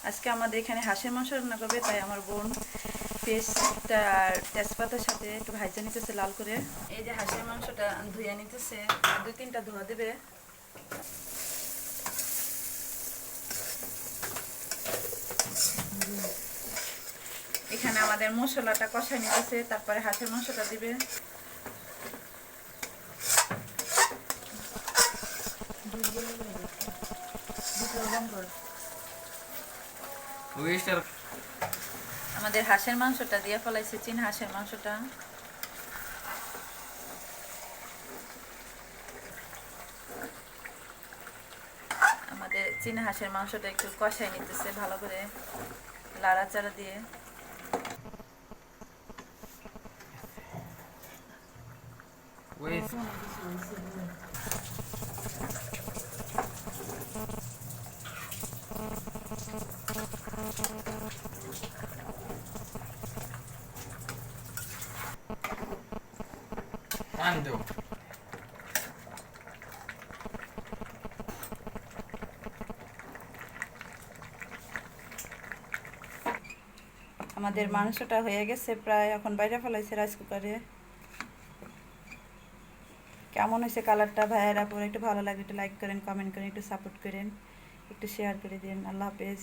আজকে আমাদের এখানে হাঁসের মাংস রান্না করবে, তাই আমার বোন পেস্টটা আর তেজপাতার সাথে একটু ভাজা নিতেছে লাল করে। এই যে হাঁসের মাংসটা ধুয়ে নিতেছে, 2-3টা ধোয়া দেবে। এখানে আমাদের মশলাটা কষাই নিতেছে, তারপরে হাঁসের মাংসটা দিবে। আমাদের হাঁসের মাংসটা দিয়ে ফেলাইছে, চীনা হাঁসের মাংসটা। আমাদের চীনা হাঁসের মাংসটা একটু কষাই নিতেছে ভালো করে লাড়াচাড়া দিয়ে। Quando? আমাদের মাংসটা হয়ে গেছে প্রায়, এখন বাইরে ফেলাইছে রাইস কুকারে। কেমন হয়েছে কালারটা ভাইয়েরা? পরে একটু ভালো লাগে একটু লাইক করেন, কমেন্ট করেন, একটু সাপোর্ট করেন, একটু শেয়ার করে দিন। আল্লাহ হাফেজ।